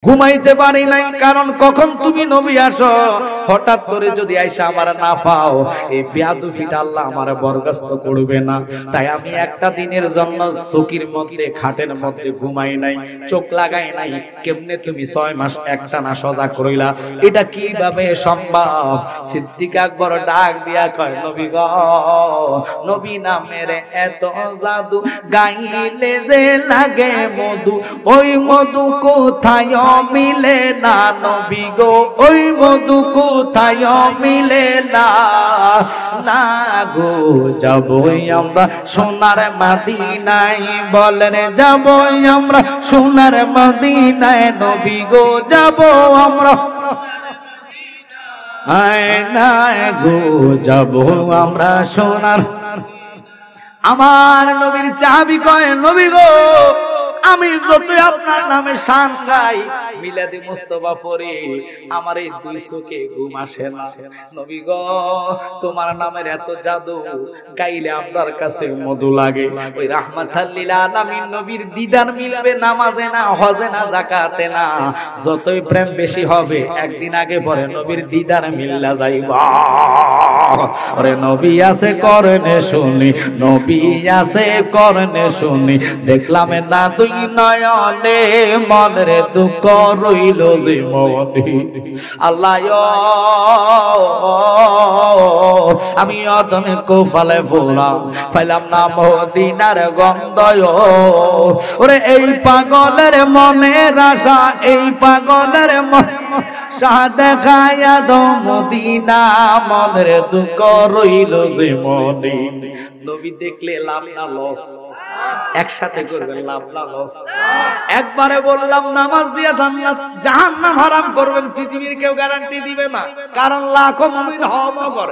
ঘুমাইতে পারি নাই, কারণ কখন তুমি নবী আসো, হঠাৎ করে যদি আইসা আমার না পাও, এই বেয়াদবিটা আল্লাহ আমার বরখাস্ত করবে না। তাই আমি একটা দিনের জন্য চৌকির মধ্যে খাটের মধ্যে ঘুমাই নাই, চোখ লাগাই নাই। কেমনে তুমি 6 মাস একটানা সজাগ রইলা, এটা কিভাবে সম্ভব? সিদ্দিক আকবর ডাক দিয়া কয়, নবী গো, নবী নামের এত জাদু, গাইলে যে লাগে মধু, ওই মধু কোথায় মিলে না নবী গো, ওই মধু কোথায় মিলে না। না গো, যাবই আমরা সোনার মদিনায়, বলেন যাবই আমরা সোনার মদিনায়, নবী গো যাব আমরা, আয় না গো যাব আমরা সোনার। আমার নবীর চাবি কয়, নবী গো, আমি যতই আপনার নামে শান গাই, মিলাদে মুস্তাফা পড়ি, আমার এই 2 চোখে ঘুম আসে না। নবী গো, তোমার নামের এত জাদু, গাইলে আপনার কাছে মধু লাগে। ওই রাহমাতাল লিল আলামিন নবীর দিদার মিলবে নামাজে না, হজে না, যাকাতে না। যতই প্রেম বেশি হবে, একদিন আগে পরে নবীর দিদার মিল্লা যাইবা। ওরে নবী আছে করনে শুনি, নবী আছে করনে শুনি, দেখলাম না 2 নয়নে, মনের দুঃখ রইল যে মনে। আল্লাহ আমি অদমে কোফালে ফুলাম, পাইলাম না মদিনার গন্ধ। ওরে এই পাগলের মনের আশা, এই পাগলের মন দেখায়া দো মদিনা, মনের দুঃখ রইল যে মনে। নবী দেখলে লাভ না লস? একসাথে করবেন লাভ না লস? একবারে বললাম নামাজ দিয়ে জান্নাত জাহান্নাম হারাম করবেন, পৃথিবীর কেউ গ্যারান্টি দিবে না। কারণ লাখো মুমিন হওয়া মগর,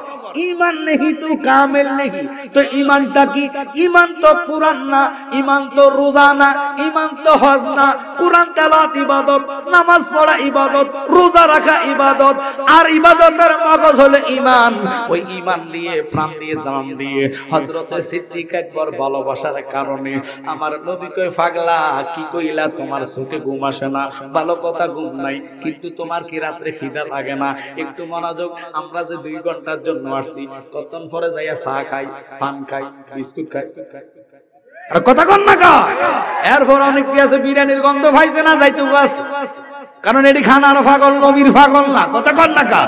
ঈমান নেহি তো কামিল নেহি। তো ঈমানটা কি? ঈমান তো কুরআন না, ঈমান তো রোজা না, ঈমান তো হজ না। কুরআন তেলাওয়াত ইবাদত, নামাজ পড়া ইবাদত, রোজা রাখা ইবাদত, আর ইবাদতের মগজ হলো ঈমান। ওই ঈমান দিয়ে, প্রাণ দিয়ে, জান দিয়ে হযরত সিদ্দিক আকবর ভালোবাসার কারণে আমার নবী কই, পাগলা কি কইলা, তোমার চোখে ঘুম আসে না, ভালো কথা ঘুম নাই, কিন্তু তোমার কি রাতে খিদা লাগে না? একটু মনোযোগ, আমরা যে 2 ঘন্টার জন্য আসছি, কতক্ষণ পরে যাইয়া চা খাই, পান খাই, বিস্কুট খাই, আর কথা কন না কা? এরপর অনেক কি আছে, বিরিয়ানির গন্ধ পাইছে না, যাইতে আছে, কারণ এটি খানার পাগল, নবীর পাগল না। কথা কন না কা?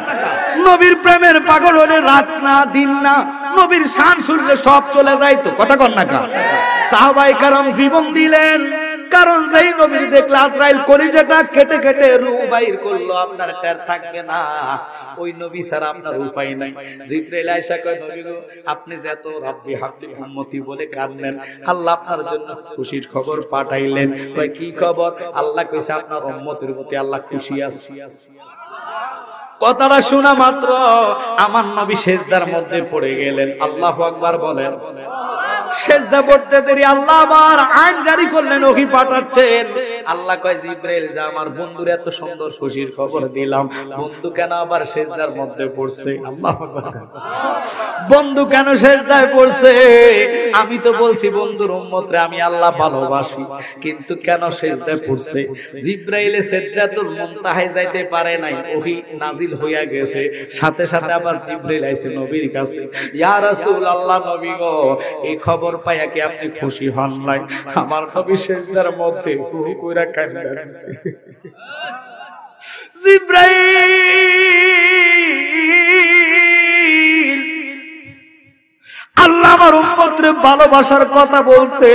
নবীর প্রেমের পাগল হলে রাত না দিন না, নবীর শান শুনলে সব চলে যাইতো। কথা কন না কা? সাহাবায়ে কেরাম জীবন দিলেন, কারণ যেই নবীর দেখলে আজরাইল কলিজাটা কেটে কেটে রূহ বাইর করলো, আপনার টের থাকবে না। ওই নবী ছাড়া আপনার উপায় নাই। জিবরাইল আয়েশা কয়, নবী গো, আপনি যে এত রাব্বি হাবলি উম্মতি বলে কাঁদেন, আল্লাহ আপনার জন্য খুশির খবর পাঠাইলেন। কয় কি খবর? আল্লাহ কইছে আপনার উম্মতের প্রতি আল্লাহ খুশি আছে। কথাটা শোনা মাত্র আমার নবী সিজদার মধ্যে পড়ে গেলেন। আল্লাহু আকবার বলেন। সিজদা পড়তে দেরি আল্লাহ আবার আইন জারি করলেন, ওহী পাঠাচ্ছেন। আল্লাহ কয়, জিবরাইল যা, আমার বন্ধুর এত সুন্দর খুশির খবর দিলাম, বন্ধু কেন আবার সিজদার মধ্যে পড়ছে? আল্লাহু আকবার। বন্ধু কেন সিজদায় পড়ছে? আমি তো বলছি বন্ধুর উম্মতরে আমি আল্লাহ ভালোবাসি, কিন্তু কেন সিজদায় পড়ছে? জিবরাইলে সিদরাতুল মুনতাহায় যাইতে পারে নাই, ওহী নাজিল হইয়া গেছে। সাথে সাথে আবার জিবরাইল আইছে নবীর কাছে, ইয়া রাসূলুল্লাহ, নবী গো, এই খবর পাইয়া কি আপনি খুশি হন নাই? আমার নবী সিজদার মধ্যে হুহু কইরা কান্না দিছে। জিবরাইল, আল্লাহ আমার উম্মতরে ভালোবাসার কথা বলছে,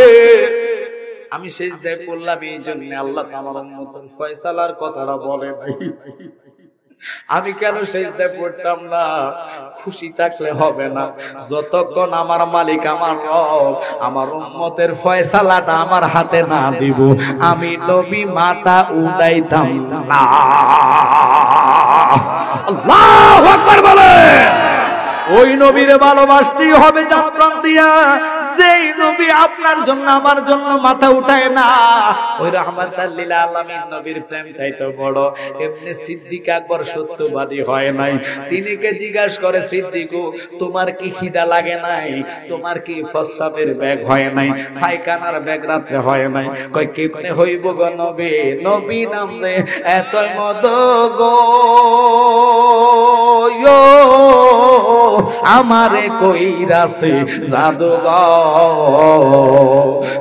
আমি সিজদায় পড়লাম এই জন্য। আল্লাহ তো আমার উম্মতের ফয়সালার কথাটা বলে নাই। আমি কেন সিজদায় পড়তাম না? খুশি থাকলে হবে না, যতক্ষণ আমার মালিক, আমার রব, আমার উম্মতের ফয়সালাটা আমার হাতে না দিব, আমি নবী মাথা উঠাইতাম না। আল্লাহু আকবার বলে। ওই নবীরে ভালোবাসতেই হবে জান প্রাণ দিয়া। যেই নবী আপনার জন্য আমার জন্য মাথা উঠায় না, ওই রাহমাতাল লিল আলামিন নবীর প্রেমটাই তো বড়। এমনি সিদ্দিক আকবর সত্যবাদী হয় নাই, তিনিকে জিজ্ঞাসা করে, সিদ্দিকু তোমার কি খিদা লাগে নাই? তোমার কি প্রস্রাবের ব্যাগ হয় নাই? পায়খানার ব্যাগ রাত্রে হয় নাই? কয় কেমনে হইব গো নবী? নবী নাম যে এতই মদ গো আমারে কইরাছে জাদুঘর।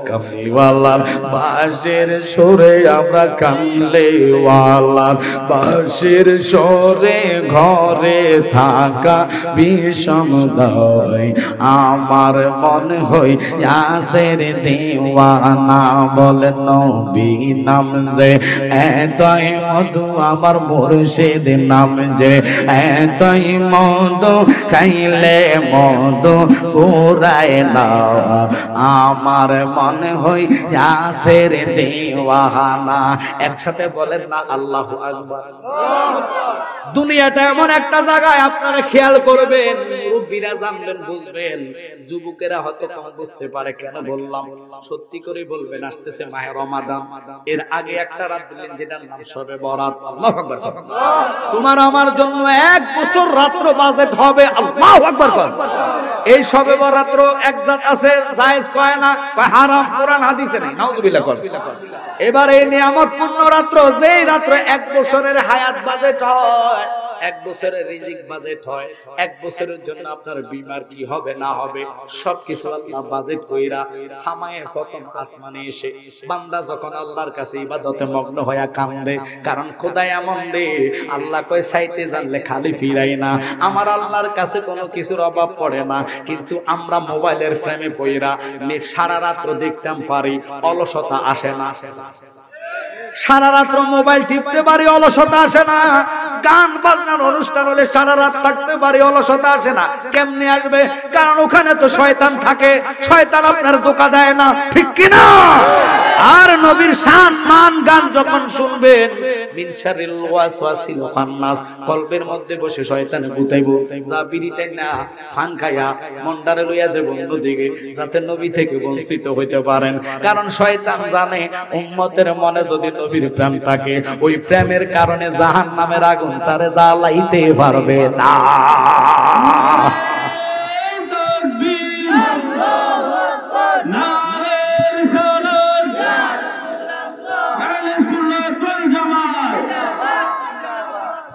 কামলিওয়ালার বাঁশের সুরে আমরা কামলিওয়ালার বাঁশের সুরে ঘরে থাকা বিষম দয় আমার মন হই ইয়াসের দেওয়ানা। বলে নবী নাম যে এতই মধু, আমার মুর্শিদ নাম যে এতই মধু, খাইলে মধু ফুরায় না আমার মনে হই ইয়াসের দেওয়ানা। একসাথে বলেন না আল্লাহু আকবার। দুনিয়াটা এমন একটা জায়গায়, আপনারা খেয়াল করবেন, মুরব্বীরা জানবেন বুঝবেন, যুবকেরা হয়তো কম বুঝতে পারে। কেন বললাম? সত্যি করে বলবেন, আসতেছে মাহে রমাদান, এর আগে একটা রাত দিলেন যেটার নাম শবে বরাত। আল্লাহু আকবার। তোমার আমার জন্য 1 বছর রাত্র বাজেট হবে। আল্লাহু আকবার। এই শবে বরাত এক জাত আছে, জায়েজ কয় না, কয় হারাম, কোরআন হাদিসে নাই। নাউজুবিল্লাহ। এবার এই নিয়ামতপূর্ণ রাত্র, যেই রাত্র 1 বছরের হায়াত বাজেট হয়, 1 বছরের রিজিক বাজেট হয়, 1 বছরের জন্য আপনার বিমার কি হবে না হবে সবকিছু আল্লাহ বাজেট কইরা সামায়ে প্রথম আসমানে এসে বান্দা যখন আল্লাহর কাছে ইবাদতে মগ্ন হয়ে কান্দে, কারণ খোদা এমন রে, আল্লাহ কয় চাইতে জানলে খালি ফিরাই না। আমার আল্লাহর কাছে কোনো কিছুর অভাব পড়ে না, কিন্তু আমরা মোবাইলের ফ্রেমে পইরা সারা রাত্র দেখতাম পারি, অলসতা আসে না। সারা রাত্র মোবাইল টিপতে পারি, অলসতা আসে না। গান বাজনার অনুষ্ঠান হলে সারা রাত থাকতে পারি, অলসতা আসে না। কেমনে আসবে? কারণ ওখানে তো শয়তান থাকে, শয়তান আপনার ধোঁকা দেয় না, ঠিক কি না? আর নবীর শান মান গান যখন শুনবেন, মিন শারিল ওয়াসওয়াসিল খান্নাস, কলবের মধ্যে বসে শয়তান গুতাইবো, যা বিরিতে না ফান খায়া মন্ডারে লইয়া যাবে অন্যদিকে, যাতে নবী থেকে বঞ্চিত হইতে পারেন। কারণ শয়তান জানে উম্মতের মনে যদি নবীর প্রেম থাকে, ওই প্রেমের কারণে জাহান্নামের আগুন তারে জ্বালাইতে পারবে না।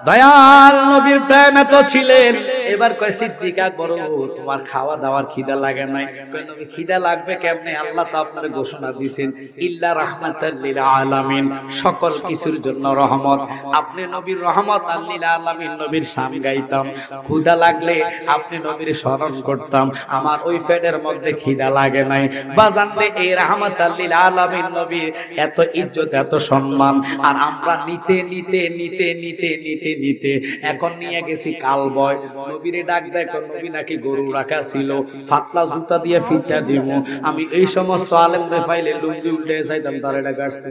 দয়াল নবীর প্রেমে তো ছিলেন। এবার কয় সিদ্দিক আকবর, তোমার খাওয়া দাওয়ার খিদা লাগে নাই? কয় নবী খিদা লাগবে কেমনে? আল্লাহ তো আপনার ঘোষণা দিয়েছেন, ইল্লা রাহমাতাল লিল আলামিন, সকল কিছুর জন্য রহমত। আপনি নবীর রহমত লিল আলামিন, নবীর শান গাইতাম। ক্ষুধা লাগলে আপনি নবীর স্মরণ করতাম, আমার ওই পেটের মধ্যে খিদা লাগে নাই। বাজানলে এই রাহমাতাল লিল আলামিন নবীর এত ইজ্জত, এত সম্মান, আর আমরা নিতে নিতে নিতে নিতে নিতে নিতে এখন নিয়ে গেছি কালবয়। নবীরে ডাক দেখো, নবী নাকি গরু রাখা ছিল, ফাতলা জুতা দিয়ে ফিটটা দিব। আমি এই সমস্ত আলেমদের ফাইলে লুঙ্গি উল্টে যাইতাম, তারা এটা গাড়ছে।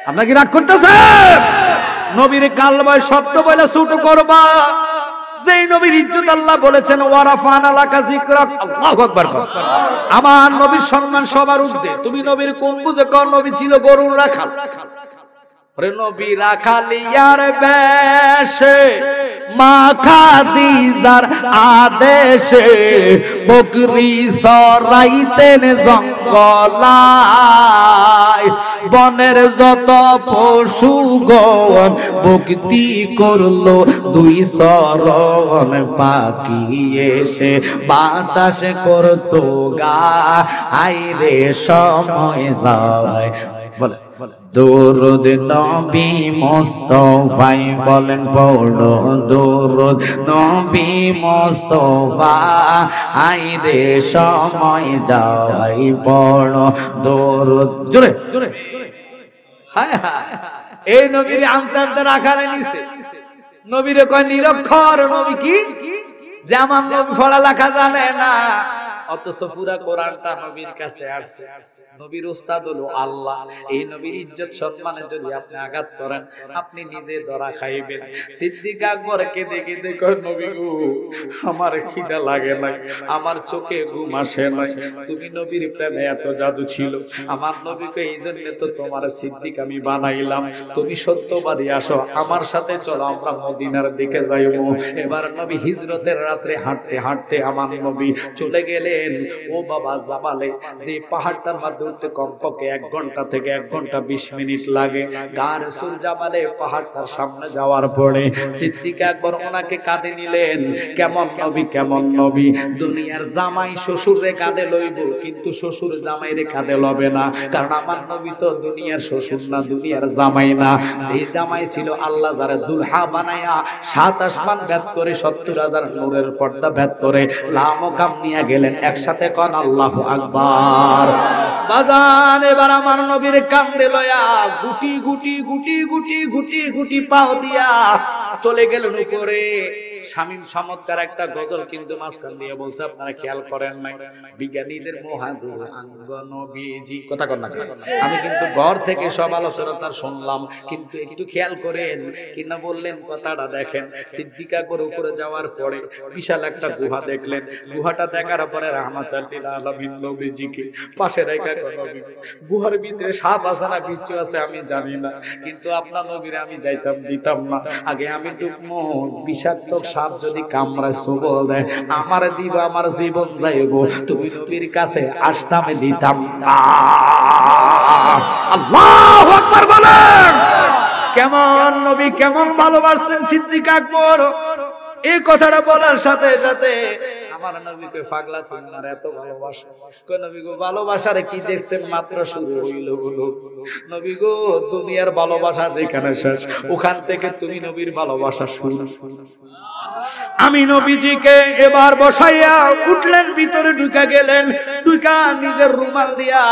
আপনারা কি রাগ করতেছেন? নবীরে কালবয় শব্দ বলে ছোট করবা, যেই নবীর ইজ্জত আল্লাহ বলেছেন ওয়ারাফানা লাকা যিকরাক। আল্লাহু আকবার। আমার নবীর সম্মান সবার ঊর্ধ্বে। তুমি নবীর কোন বুঝে কর? নবী ছিল গরুর রাখাল। নবী রাখালিয়ার বেশে মা খাদিজার আদেশে বকরি চরাইতেন জঙ্গলায়, বনের যত পশুগণ ভক্তি করলো দুই চরণ, পাখি এসে বাতাস করতো গা, আইরে সময় যায়। বলে দুরুদ নবী মুস্তাফাই, বলেন পড়ো দুরুদ নবী মুস্তাফা, আইরে সময় যাই পড়ো দুরুদ। জোরে জোরে। হায় হায়, এই নবীর আনতে আনতে রাখারে নিছে। নবীরে কয় নিরক্ষর। নবী কি যে আমার নবী পড়ালেখা জানে না? অথচ পুরা কোরআনটা নবীর কাছে আসছে। নবীর উস্তাদ হলো আল্লাহ। এই নবীর ইজ্জত সম্মানে যদি আপনি আঘাত করেন, আপনি নিজে ধরা খাইবেন। সিদ্দিক আকবর কেঁদে কেঁদে কয়, নবী গো, আমার খিদা লাগে না, আমার চোখে ঘুম আসে না। তুমি নবীর প্রেমে এত জাদু ছিল, আমার নবীকে এই জন্য তো তোমার সিদ্দিক আমি বানাইলাম। তুমি সত্যবাদী, আসো আমার সাথে চলো, আমরা মদিনার দিকে যাইব। এবার নবী হিজরতের রাত্রে হাঁটতে হাঁটতে আমার নবী চলে গেলেন ও বাবা জাবালে, যে পাহাড়টার মধ্যে উঠতে কমপক্ষে 1 ঘন্টা থেকে 1 ঘন্টা 20 মিনিট লাগে। গার সুর জাবালে পাহাড়টার সামনে যাওয়ার পরে সিদ্দিক আকবর ওনাকে কাঁধে নিলেন। কেমন নবী, কেমন নবী! দুনিয়ার জামাই শ্বশুরে কাঁধে লইব, কিন্তু শ্বশুর জামাইরে কাঁধে লবে না, কারণ আমার নবী তো দুনিয়ার শ্বশুর না, দুনিয়ার জামাই না। সেই জামাই ছিল আল্লাহ যারা দুলহা বানায়া 7 আসমান ভেদ করে 70,000 নূরের পর্দা ভেদ করে লামকাম নিয়ে গেলেন। একসাথে কোন আল্লাহু আকবার। বাজান এবার আমার নবীর কাঁধে লয়া গুটি গুটি গুটি গুটি গুটি গুটি পাও দিয়া চলে গেলেন উপরে। শামীম চমৎকার একটা গজল কিন্তু মাঝখান দিয়ে বলছে, আপনারা খেয়াল করেন নাই? বিজ্ঞানীদের মহাগুরু আঙ্গ নবীজি, কথা কর না। আমি কিন্তু ঘর থেকে সব আলোচনাটা শুনলাম, কিন্তু একটু খেয়াল করেন কিনা বললেন কথাটা দেখেন। সিদ্দিক আকবর উপরে যাওয়ার পরে বিশাল একটা গুহা দেখলেন। গুহাটা দেখার পরে রাহমাতুল লিল আলামিন নবীজিকে পাশে রেখে, গুহার ভিতরে সাপ আছে না বিচ্ছু আছে আমি জানি না, কিন্তু আপনার নবীরে আমি যাইতাম দিতাম না। আগে আমি ডুবমো, বিষাক্ত সাপ যদি কামড়ায় সবল দেয় আমার দিব, আমার জীবন যাইব। তুমি নবীর কাছে আসতাম দিতাম না। আল্লাহু আকবার বলেন। কেমন নবী, কেমন ভালোবাসছেন সিদ্দিক আকবর। এই কথাটা বলার সাথে সাথে আমার নবীকে পাগলা তোমার এত ভালোবাসা। কই নবী গো, ভালোবাসার কি দেখছেন? মাত্র শুরু হইল। নবী গো, দুনিয়ার ভালোবাসা যেখানে শেষ, ওখান থেকে তুমি নবীর ভালোবাসা শুরু। আমি নবীজিকে এবার বসাইয়া উঠলেন, ভিতরে ঢুকা গেলেন। ঢুকা নিজের রুমাল দিয়া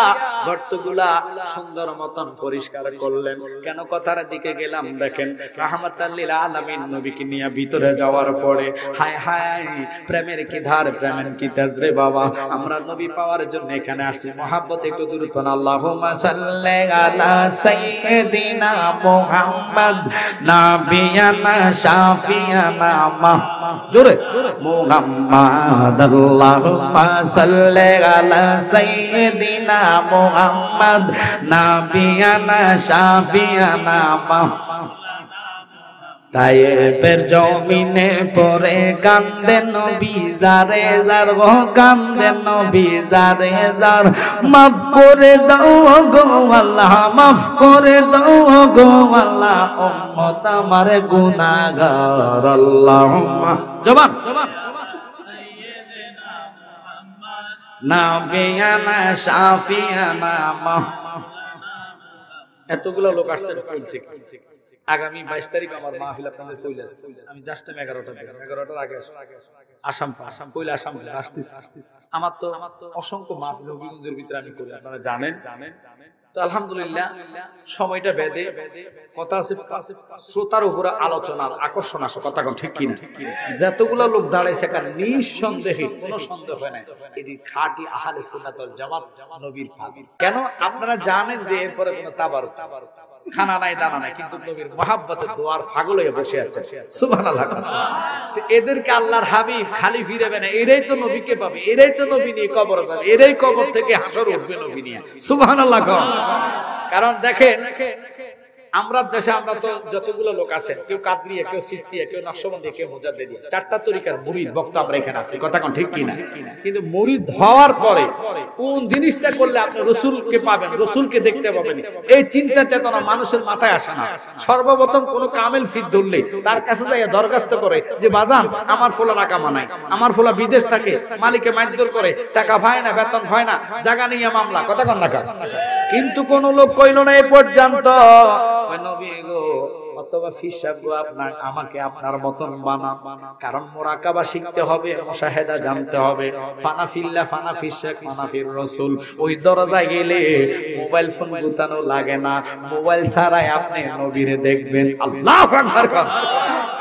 গর্তগুলা সুন্দর মতন পরিষ্কার করলেন। কেন কথার দিকে গেলাম দেখেন, রাহমাতুল লিল আলামিন নবীকে নিয়ে ভিতরে যাওয়ার পরে হায় হায়, প্রেমের কি ধার, প্রেমের কি তেজ রে বাবা। আমরা নবী পাওয়ার জন্য এখানে আসছি। মহাব্বত একটু দূর করুন। আল্লাহুম্মা সাল্লি আলা সাইয়্যিদিনা মুহাম্মদ নাবিয়ানা শাফিয়ানা জোরে মুহাম্মদ। আল্লাহুম্মা সাল্লি আলা সাইয়্যিদিনা মুহাম্মদ নাবিয়ানা শাফিয়ানা। তায়েবের জমিনে পরে কান্দে নবী যারে যার, গো কান্দে নবী যারে যার। মাফ করে দাও গো আল্লাহ, মাফ করে দাও গো আল্লাহ, উম্মত আমার গুনাহগার। আল্লাহুম্মা জবান নাবিয়ানা শাফিয়ানা। এতগুলো লোক আসছেন কোথা থেকে? আগামী 22 তারিখ আমার মাহফিল আপনাদের কইলাস। আমি জাস্ট 11টার আগে আসাম কইলা আসাম আসতেছি। আমার তো অসংখ্য মাহফিল হবিগঞ্জের ভিতরে আমি করি, আপনারা জানেন। তো আলহামদুলিল্লাহ সময়টা বেদে কথা আছে, শ্রোতার উপরে আলোচনার আকর্ষণ আসে। কথা কোন ঠিক কিনা? যতগুলো লোক দাঁড়ায় সেখানে নিঃসন্দেহে কোনো সন্দেহ হয় না, এটি খাঁটি আহলে সুন্নাত ওয়াল জামাত নবীর পাগল। কেন? আপনারা জানেন যে এরপরে কোনো তাবারুক খানা নাই, দানা নাই, কিন্তু নবীর মহাব্বতের দোয়ার পাগল হয়ে বসে আছে। সুবহানাল্লাহ। তো এদেরকে আল্লাহর হাবিব খালি ফিরাবে না, এরাই তো নবীকে পাবে, এরাই তো নবী নিয়ে কবরে যাবে, এরাই কবর থেকে হাসর উঠবে নবী নিয়ে। সুবহানাল্লাহ। কারণ দেখেন, আমরা দেশে আমরা তো যতগুলো লোক আছে, কেউ কাদরিয়া, কেউ সিস্তিয়া, কেউ নকশবন্দি, কেউ মুজাদ্দিদি, 4টা তরিকার মুরিদ বক্তা আমরা এখানে আছি। কথা কোন ঠিক কিনা? কিন্তু মুরিদ হওয়ার পরে কোন জিনিসটা করলে আপনি রাসূলকে পাবেন, রাসূলকে দেখতে পাবেন, এই চিন্তা চেতনা মানুষের মাথায় আসে না। সর্বপ্রথম কোন কামেল ফিট ধরলে তার কাছে যাইয়া দরখাস্ত করে যে বাজান আমার ফোলা রাকামা নাই, আমার ফোলা বিদেশ থাকে, মালিকে মাইদুর করে, টাকা পায় না, বেতন পায় না, জায়গা নিয়ে মামলা। কথা কোন না? কিন্তু কোন লোক কইল না এই পর্যন্ত নবী গো অথবা ফিসাব গো, আপনার আমাকে আপনার মতন বানান। কারণ মুরাকাবা শিখতে হবে, মুশাহেদা জানতে হবে। ফানা ফিল্লাহ, ফানা ফিশাক, ফানা ফির রাসূল। ওই দরজায় গেলে মোবাইল ফোন গুতানো লাগে না, মোবাইল ছাড়াই আপনি নবীরে দেখবেন। আল্লাহু আকবার।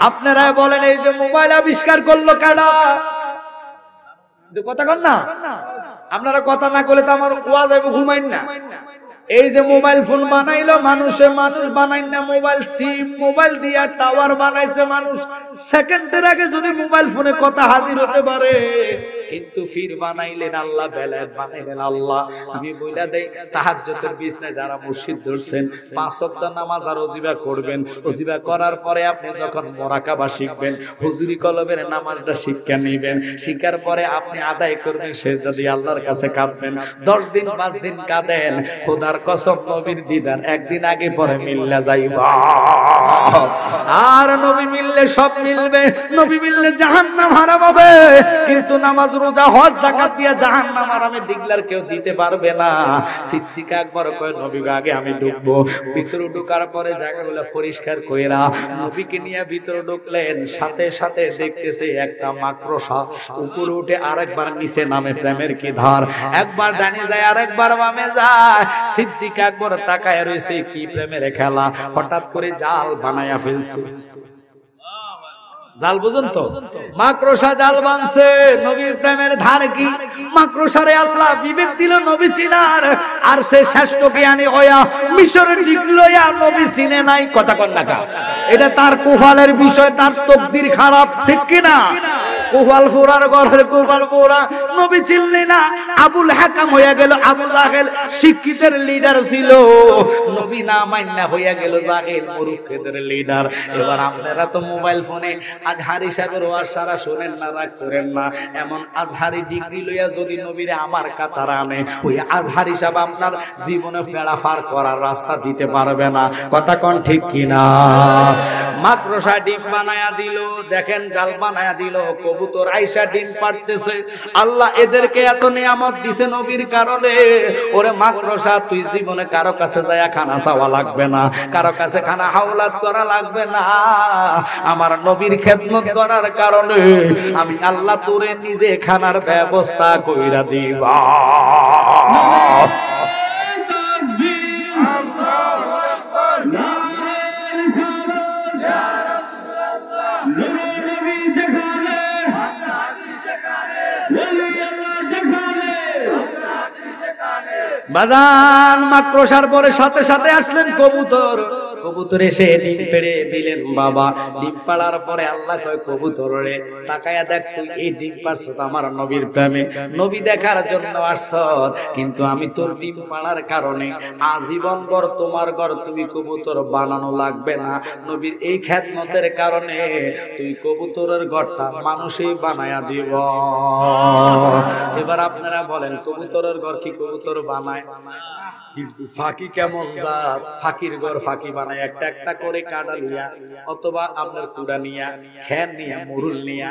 আপনারা বলেন এই যে মোবাইল আবিষ্কার করলো কারা? কথা কন না, আপনারা কথা না করলে তো আমার ওয়াজ হবে, ঘুমাইন না। এই যে মোবাইল ফোন বানাইলো মানুষে, মানুষ বানাই না মোবাইল সিম, মোবাইল দিয়া টাওয়ার বানাইছে মানুষ। সেকেন্ডের আগে যদি মোবাইল ফোনে কথা হাজির হতে পারে, কিন্তু ফির বানাইলেন আল্লাহ, বেলায়েত বানাইলেন আল্লাহ। আমি বইলা দেই, তাহাজ্জুদের বিছনায় যারা মুর্শিদ ধরছেন, 5 ওয়াক্ত নামাজ আর ওজিবা করবেন। ওজিবা করার পরে আপনি যখন মুরাকাবা শিখবেন, হুজুরি কলবের নামাজটা শিক্ষা নেবেন। শিখার পরে আপনি আদায় করবেন, সেজদা দিয়ে আল্লাহর কাছে কাঁদবেন। 10 দিন 5 দিন কাঁদেন, খোদার কসম নবীর দিদার একদিন আগে পরে মিললে যাইবা। আর নবী মিললে সব মিলবে, নবী মিললে জাহান্নাম হারাম হবে, কিন্তু নামাজ রোজা হজ যাকাত দিয়া জাহান্নাম আরামে দিগলার কেউ দিতে পারবে না। সিদ্দিক আকবর কয়, নবী আগে আমি ঢুকবো। ভিতরে ঢোকার পরে জায়গাগুলো পরিষ্কার কইরা নবীকে নিয়ে ভিতরে ঢুকলেন। সাথে সাথে দেখতেছে একটা মাকড়সা উপরে উঠে আরেকবার নিচে নামে। প্রেমের কি ধার, একবার ডানে যায় আরেকবার বামে যায়। সিদ্দিক আকবর তাকায় রইছে, কি প্রেমের খেলা। হঠাৎ করে জাল বানায়া ফেলছে। জাল বুঝুন তো, মাকড়সা জাল বানছে। নবীর প্রেমের ধার কি? মাকড়সারে আল্লাহ বিবেক দিল নবী চিনার, আর সে শ্রেষ্ঠ জ্ঞানী হইয়া মিশরের দিক লইয়া নবী চিনে নাই। কথা কন না কা, এটা তার কুফালের বিষয়, তার তকদির খারাপ, ঠিক কি না? কুফাল ফুরার ঘরের কুফাল ফুরা, নবী চিনলি না। আবুল হাকাম হইয়া গেল আবু জাহেল, শিক্ষিতের লিডার ছিল। নবী না মান্না হইয়া গেল জাহেল, মূর্খদের লিডার। এবার আপনারা তো মোবাইল ফোনে আজহারি সাহেবের ওয়াজ সারা শুনেন না, রাগ করেন না। এমন আজহারি ডিগ্রি লইয়া যদি নবীরে আমার কাতার আনে, ওই আজহারি সাহেব আপনার জীবনে বেড়া পার করার রাস্তা দিতে পারবে না। কথা কোন ঠিক কিনা? মাকড়সা ডিম বানায়া দিল, দেখেন জাল বানায়া দিল। কবুতর আইসা ডিম পাড়তেছে। আল্লাহ এদেরকে এত নিয়ামত দিছে নবীর কারণে। ওরে মাকড়সা, তুই জীবনে কারো কাছে যায়া খানা চাওয়া লাগবে না, কারো কাছে খানা হাওলাত করা লাগবে না। আমার নবীর খেদমত করার কারণে আমি আল্লাহ তোরে নিজে খানার ব্যবস্থা কইরা দিবা। বাজান মাকড়সার পরে সাথে সাথে আসলেন কবুতর। কবুতর এসে ডিম পেড়ে দিলেন। বাবা ডিম পাড়ার পরে আল্লাহ কয়, কবুতর রে তাকায়া দেখ, তুই এই ডিম পাড়ছ আমার নবীর প্রেমে, নবী দেখার জন্য আসছ, কিন্তু আমি তোর ডিম পাড়ার কারণে আজীবন ঘর তোমার ঘর তুমি কবুতর বানানো লাগবে না। নবীর এই খেদমতের কারণে তুই কবুতরের ঘরটা মানুষই বানায়া দিব। এবার আপনারা বলেন, কবুতরের ঘর কি কবুতর বানায়? কিন্তু ফাঁকি কেমন জাত, ফাঁকির ঘর ফাঁকি বানায় একটা একটা করে কাটা নিয়া অথবা আপনার কুড়া নিয়া খ্যান নিয়া মুরুল নিয়া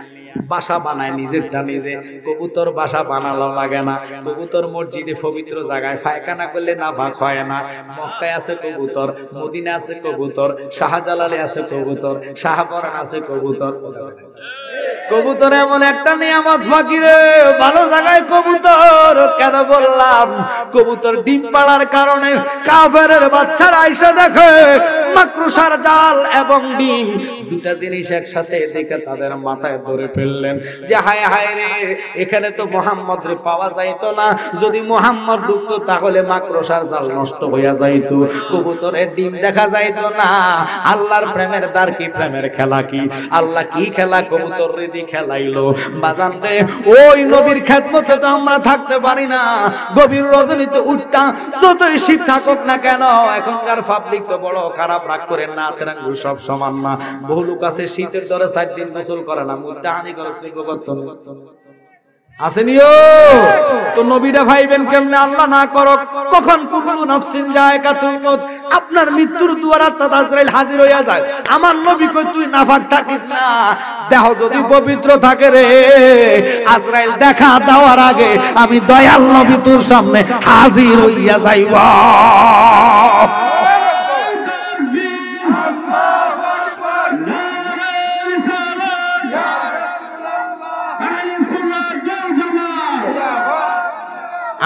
বাসা বানায় নিজেরটা নিজে। কবুতর বাসা বানানো লাগে না। কবুতর মসজিদে পবিত্র জায়গায় পায়খানা করলে না ভাগ হয় না। মক্কায় আছে কবুতর, মদিনা আছে কবুতর, শাহজালালে আছে কবুতর, শাহপরান আছে কবুতর। কবুতর এমন একটা নিয়ামত ফাকিরে, ভালো জায়গায় কবুতর কেন বললাম? কবুতর ডিম পাড়ার কারণে কাফেরের বাচ্চারা আইসা দেখে মাকড়সার জাল এবং ডিম দুটা জিনিস একসাথে দেখে তাদের মাথায় ধরে ফেললেন যে হায় হায় রে, এখানে তো মুহাম্মদ রে পাওয়া যাইতো না। যদি মুহাম্মদ ঢুকতো তাহলে মাকড়সার জাল নষ্ট হইয়া যাইতো, কবুতরের ডিম দেখা যাইতো না। আল্লাহর প্রেমের দ্বার কি, প্রেমের খেলা কি? আল্লাহ কি খেলা কবুতর রে খেলাইলো? বাজান রে, ওই নবীর খেদমতে তো আমরা থাকতে পারি না। গভীর রজনীতে উঠতা যতই শীত থাকুক না কেন, এখনকার পাবলিক তো বড় খারাপ, রাগ করেন না, তেরাঙ্গুল সব সমান না। বহু লোক আছে শীতের দরে 4 দিন গোসল করে না, মুদ্দা হানি খরচ করতে আসেনিও তো। নবীরা ভাইবেন কেমনে? আল্লাহ না করক কখন কুল্লু নাফসিন যায়কাতুল মউত, আপনার মৃত্যুর দুয়ারে আজরাইল হাজির হইয়া যায়। আমার নবী কই তুই নাফাক থাকিস না, দেহ যদি পবিত্র থাকে রে, আজরাইল দেখা দেওয়ার আগে আমি দয়াল নবী তোর সামনে হাজির হইয়া যাইবা।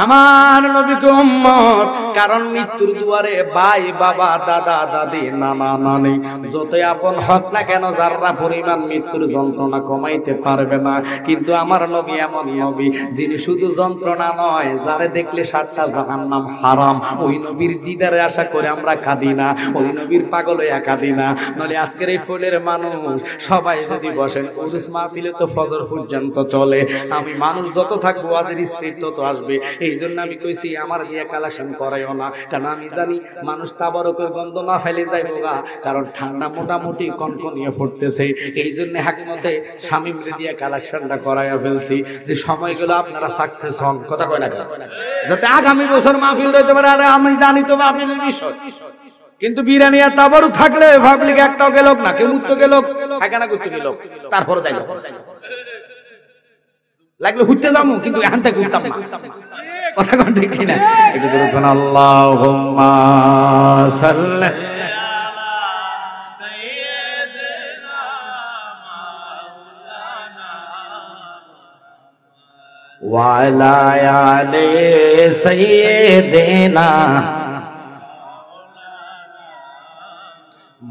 আমার নবীকে উম্মত কারণ মৃত্যুর দুয়ারে ভাই বাবা দাদা দাদি নানা নানি যতই আপন হক না কেন যারা পরিমাণ মৃত্যুর যন্ত্রণা কমাইতে পারবে না। কিন্তু আমার নবী এমন নবী যিনি শুধু যন্ত্রণা নয়, যারে দেখলে 7টা জাহান্নাম হারাম, ওই নবীর দিদারে আশা করে আমরা কাঁদি না, ওই নবীর পাগল হয়ে কাঁদি না। নলে আজকের এই ফুলের মানুষ সবাই যদি বসেন উরুস মাহফিলে তো ফজর পর্যন্ত চলে, আমি মানুষ যত থাকবো ওয়াজের স্পিড তত আসবে। এই জন্য আমি কইছি আমার দিয়ে কালেকশন করাইও না, কারণ আমি জানি মানুষ তাবারকের গন্ধ না ফেলে যাইব গা, কারণ ঠান্ডা মোটামুটি কনকনিয়ে ফুটতেছে। এই জন্য হাকমতে শামিম দিয়ে কালেকশনটা করাইয়া ফেলছি যে সময়গুলো আপনারা সাকসেস হন। কথা কয় না যাতে আগামী বছর মাহফিল হইতে পারে। আরে আমি জানি তো মাহফিলের বিষয়, কিন্তু বিরিয়ানি আর তাবারু থাকলে পাবলিক একটাও গেল না, কেউ মুক্ত গেল খায়খানা করতে গেল, তারপরে যাইল লাগলে ঘুরতে যাবো, কিন্তু এখান থেকে ঘুরতাম না। কথা কোন ঠিক কিনা? একটু ধরে কোন আল্লাহুম্মা সাল্লি ওয়া আলা আলি সাইয়্যিদিনা।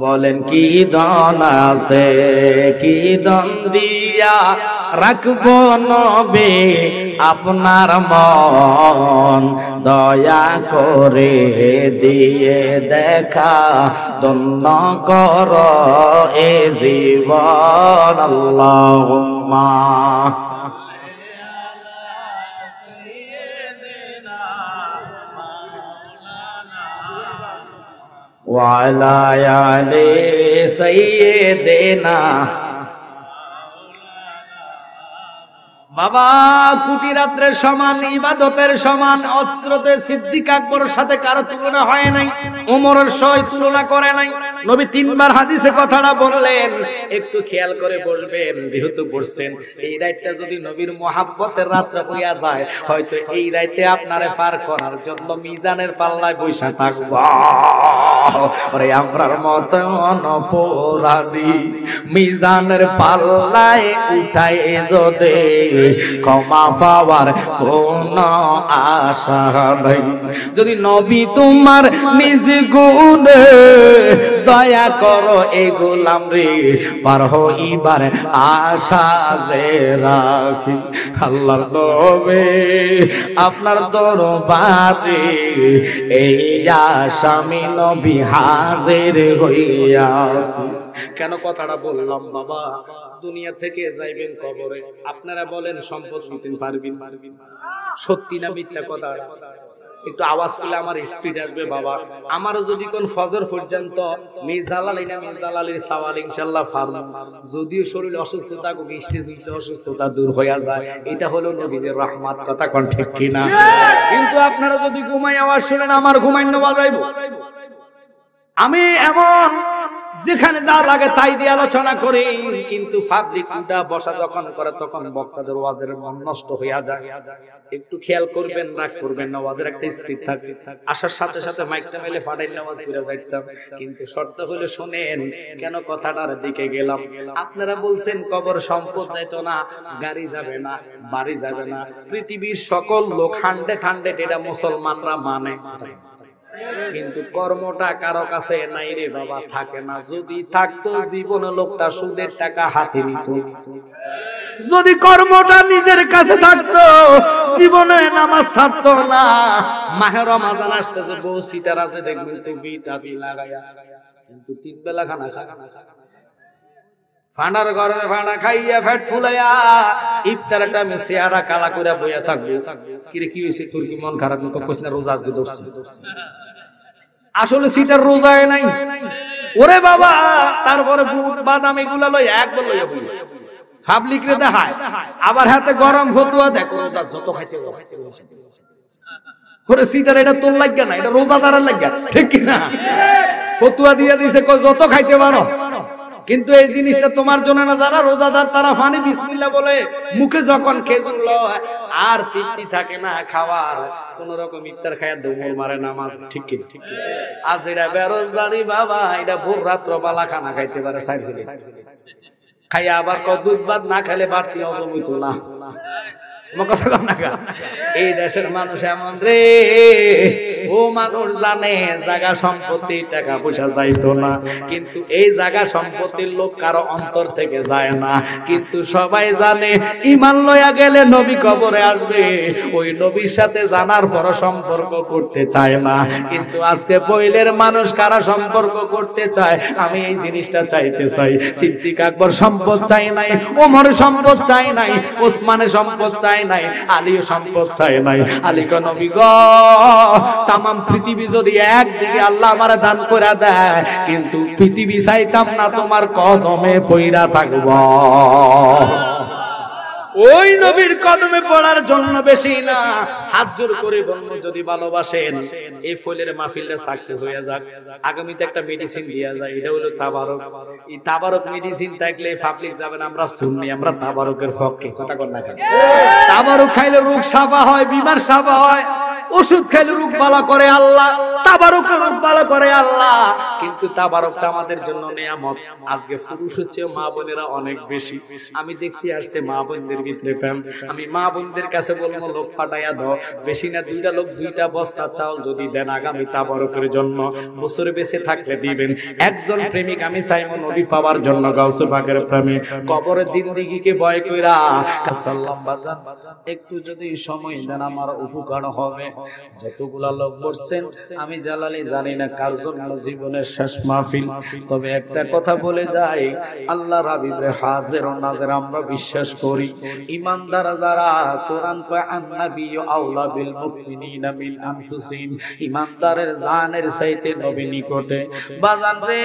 বলেন কি দন আছে, কি দন দিয়া রাখবো নবী আপনার মন, দয়া করে দিয়ে দেখা ধন্য কর এ জীবন। আল্লাহুম্মা ওয়া আলা আলি সাইয়্যিদিনা। বাবা কোটি রাত্রের সমান, ইবাদতের সমান, অস্ত্রতে সিদ্দিক আকবরের সাথে কারো তুলনা হয় নাই, ওমরের সঙ্গে তুলনা করে নাই। নবী 3 বার হাদিসে কথাটা বললেন, একটু খেয়াল করে বসবেন। যেহেতু বসছেন, এই রাতটা যদি নবীর মোহাব্বতের রাতটা হইয়া যায়, হয়তো এই রাতে আপনারে পার করার জন্য মিজানের পাল্লায় বৈশা থাকব। ওরে আমরার মতো অপরাধী মিজানের পাল্লায় উঠাই যদি ক্ষমা পাওয়ার কোন আশা নাই। যদি নবী তোমার নিজ গুণে দয়া করো এই গোলাম রে, পার হইবার আশা যে রাখি। আল্লাহর নবী আপনার দরবারে এই আসামি নবী হাজির হইয়াছি। কেন কথাটা বললাম বাবা? দুনিয়া থেকে যাইবেন কবরে, আপনারা বলেন সম্পদ নিতে পারবেন? সত্যি না মিথ্যা কথা? একটু আওয়াজ করলে আমার স্পিড আসবে বাবা। আমারও যদি কোন ফজর পর্যন্ত মিজালালির সওয়াল ইনশাআল্লাহ ফারমু, যদিও শরীর অসুস্থ থাকুক, স্টেজে অসুস্থতা দূর হয়ে যায়, এটা হলো নবীর রহমত। কথা কোন ঠিক কিনা? কিন্তু আপনারা যদি ঘুমাই আওয়াজ শুনেন, আমার ঘুমাইন্য বাজাইবো। আমি এমন যেখানে যা লাগে তাই দিয়ে আলোচনা করি, কিন্তু পাবলিক উঠা বসা যখন করে তখন বক্তাদের ওয়াজের মন নষ্ট হইয়া যায়। একটু খেয়াল করবেন, রাগ করবেন না, ওয়াজের একটা স্পিড থাকে। আসার সাথে সাথে মাইকটা মেলে ফাটাই নামাজ করে যাইতাম, কিন্তু শর্ত হলো শুনেন কেন কথাটার দিকে গেলাম। আপনারা বলছেন কবর সম্পদ যাইতো না, গাড়ি যাবে না, বাড়ি যাবে না, পৃথিবীর সকল লোক 100 এটা মুসলমানরা মানে, কিন্তু কর্মটা কারো কাছে নাই রে বাবা, থাকে না। যদি থাকতো জীবনে লোকটা সুদের টাকা হাতে নিত। যদি কর্মটা নিজের কাছে থাকতো জীবনে নামাজ ছাড়তো না। মাহে রমজান আসতেছে, বউ সিটার আছে দেখবেন তো বিটাবি লাগায়া, কিন্তু 3 বেলা খানা ফান্ডার ঘরের ভাড়া খাইয়া ফ্যাট ফুলাইয়া ইফতারের টাইমে চেহারা কালা করে বইয়া থাকবে। কিরে কি হইছে তোর, কি মন খারাপ? কইছ না রোজা আজকে ধরছি। আসলে সিটার রোজায় নাই ওরে বাবা। তারপরে বুট বাদাম এগুলা লই একবার লইয়া বই পাবলিক রে দেখায়, আবার হাতে গরম ফতুয়া দেখো রোজা যত খাইতে ওরে সিটার। এটা তোর লাগা না, এটা রোজাদারের লাগা, ঠিক কি না? ফতুয়া দিয়া দিছে কই যত খাইতে পারো, কিন্তু এই জিনিসটা তোমার জন্য না। যারা রোজাদার তারা ফানি বিসমিল্লাহ বলে মুখে যখন খেজুর লয় আর তৃপ্তি থাকে না খাওয়ার, কোন রকম ইফতার খায়া দৌড় মারে নামাজ, ঠিক কি? আজ এটা বেরোজগারি বাবা, এটা ভোর রাত্র বালা খানা খাইতে পারে, খাইয়া আবার দুধ ভাত না খাইলে বাড়তি হজম হইতো না। কথা কম না। এই দেশের মানুষ এমন রে, ও মানুষ জানে জায়গা সম্পত্তি টাকা পয়সা যাইতো না, কিন্তু এই জায়গা সম্পত্তির লোক কারো অন্তর থেকে যায় না, কিন্তু সবাই জানে ঈমান লইয়া গেলে নবী কবরে আসবে, ওই নবীর সাথে জানার পর সম্পর্ক করতে চায় না। কিন্তু আজকে পয়লের মানুষ কারা সম্পর্ক করতে চায়? আমি এই জিনিসটা চাইতে চাই। সিদ্দিক আকবর সম্পদ চাই নাই, ওমর সম্পদ চাই নাই, ওসমানের সম্পদ চাই নাই, আলীও সম্পদ চাই নাই। আলী কো নবী গো, তাম পৃথিবী যদি একদিকে আল্লাহ আমারে দান করে দেয়, কিন্তু পৃথিবী চাইতাম না, তোমার কদমে পইরা থাকবো। ওই নবীর কদমে পড়ার জন্য বেশি না, হাত জোর করে বলবো যদি ভালোবাসেন এই ফুলের মাহফিলটা সাকসেস হয়ে যাক। আগামীতে একটা মেডিসিন দেয়া যায়, এটা হলো তাবারক। এই তাবারক মেডিসিন থাকলে পাবলিক যাবেন আমরা সুন্নি, আমরা তাবারকের পক্ষে। কথা কর না কেন? তাবারক খাইলে রোগ সাফা হয়, বিমার সাফা হয়। ওষুধ খাইলে রোগ ভালো করে আল্লাহ, তাবারকের রোগ ভালো করে আল্লাহ। কিন্তু তাবারকটা আমাদের জন্য নিয়ামত। আজকে পুরুষের চেয়ে মা বোনেরা অনেক বেশি। আমি দেখছি আসতে মা বোনদের ভিতরে প্রেম। আমি মা বোনদের কাছে বলবো লোক ফাটাইয়া দাও, বেশি না দুইটা লোক দুইটা বস্তা চাউল যদি দেন আগামী তাবারকের জন্য, বছরে বেঁচে থাকলে দিবেন। একজন প্রেমিক আমি চাইবো নবী পাওয়ার জন্য, গাউসে পাকের প্রেমে কবরে জিন্দেগিকে ভয় কইরা সাল্লাম বাজান একটু যদি সময় দেন আমার উপকার হবে। যতগুলা লোক বসছেন আমি জালালি জানি না কার জন্য জীবনের শেষ মাহফিল, তবে একটা কথা বলে যাই, আল্লাহর হাবিবের হাজির ও নাজির আমরা বিশ্বাস করি। ঈমানদার যারা কোরআন কয় আন-নাবিয়্যু আওলা বিল মুমিনিনা মিন আনফুসিহিম, ঈমানদারের জানের চাইতে নবী নিকটে। বাজান রে,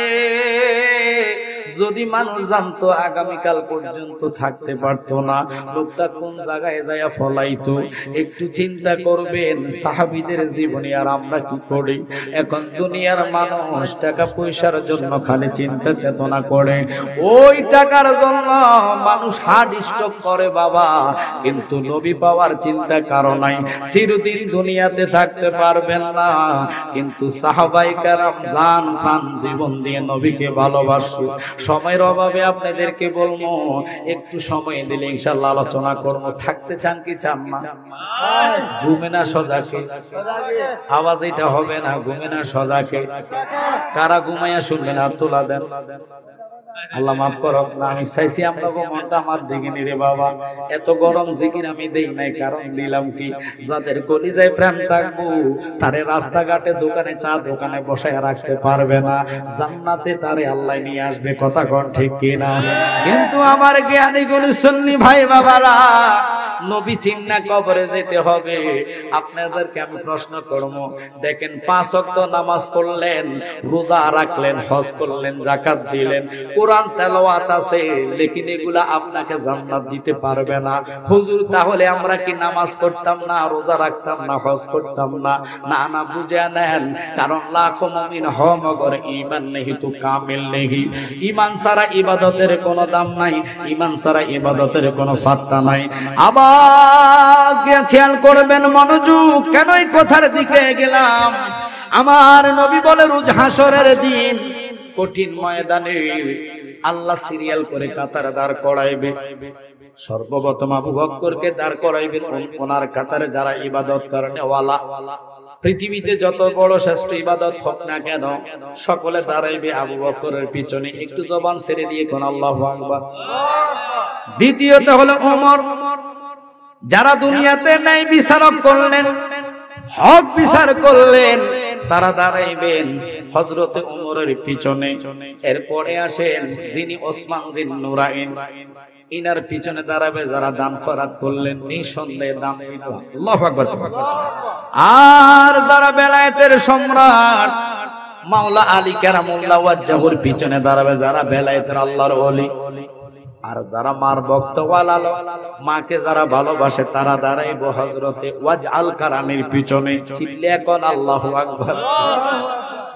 যদি মানুষ জানতো আগামীকাল পর্যন্ত থাকতে পারতো না, লোকটা কোন জায়গায় যায় ফলাইতো, একটু চিন্তা করবেন সাহাবীদের জীবনে আর আমরা কি করি। এখন দুনিয়ার মানুষ টাকা পয়সার জন্য খালি চিন্তা চেতনা করে, ওই টাকার জন্য মানুষ হার্ট স্ট্রোক করে বাবা, কিন্তু নবী পাওয়ার চিন্তা কারো নাই। চিরদিন দুনিয়াতে থাকতে পারবেন না, কিন্তু সাহাবায়ে কেরাম জান প্রাণ জীবন দিয়ে নবীকে ভালোবাসে। সময়ের অভাবে আপনাদেরকে বলবো, একটু সময় দিলে ইনশাআল্লাহ আলোচনা করব। থাকতে চান কি চান না? ঘুমে না সজাকে? আওয়াজ এটা হবে না, ঘুমে না সজাকে? কারা ঘুমাইয়া শুনবেন হাত তোলা দেন। আল্লাহ মাফ করো না, আমি চাইছি আপনাকে মনটা আমার দিকে নিরে বাবা। এত গরম জিকির আমি দেই নাই, কারণ দিলাম কি, যাদের কলিজায় প্রেম থাকবো তারে রাস্তাঘাটে দোকানে চা দোকানে বসায় রাখতে পারবে না, জান্নাতে তারে আল্লাহ নিয়ে আসবে। কথা কোন ঠিক কিনা? কিন্তু আমার জ্ঞানী গুণ সুন্নি ভাই বাবারা, নবী চিন্না কবরে যেতে হবে। আপনাদেরকে আমি প্রশ্ন করব, দেখেন 5 ওয়াক্ত নামাজ পড়লেন, রোজা রাখলেন, হজ করলেন, যাকাত দিলেন, কোরআন তেলাওয়াত আছে, লেকিন এগুলা আপনাকে জান্নাত দিতে পারবে না। হুজুর তাহলে আমরা কি নামাজ পড়তাম না, রোজা রাখতাম না, হজ করতাম না? না না, বুঝে নেন, কারণ লাখো মুমিন হ মগর ঈমান নেহি তো কামিল নেহি। ঈমান ছাড়া ইবাদতের কোনো দাম নাই, ঈমান ছাড়া ইবাদতের কোনো ফাত্তা নাই। আবার খেয়াল করবেন, মনোযোগ, কেন এই কথার দিকে গেলাম? আমার নবী বলে রোজ হাসরের দিন কঠিন ময়দানে আল্লাহ সিরিয়াল করে কাতার দাঁড় করাইবে। সর্বপ্রথম আবু বকরকে দাঁড় করাইবেন, ওনার কাতারে যারা ইবাদত করেন ওয়ালা। পৃথিবীতে যত বড় শ্রেষ্ঠ ইবাদত হোক না কেন, সকলে দাঁড়াইবে আবু বকরের পিছনে। একটু জবান ছেড়ে দিয়ে কোন আল্লাহু আকবার। দ্বিতীয়ত হলো ওমর, যারা দুনিয়াতে ন্যায় বিচারক করলেন, হক বিচার করলেন, তারা দাঁড়াইবেন হযরতে ওমরের পিছনে। এরপরে আসেন যিনি ওসমান বিন নুরাইন, ইনার পিছনে দাঁড়াবে যারা দান খয়রাত করলেন, নিঃসন্দেহে দান দিল। আল্লাহু আকবার। আর যারা বেলায়েতের সম্রাট মাওলা আলী কারামুল্লাহ ওয়াজহুর পিছনে দাঁড়াবে যারা বেলায়েতের আল্লাহর ওলি। আর যারা মার ভক্ত ওয়ালা, মাকে যারা ভালোবাসে, তারা দাঁড়াইবো হযরতে ওয়াজআল কারামের পিছনে। চিল্লে এখন আল্লাহু আকবার।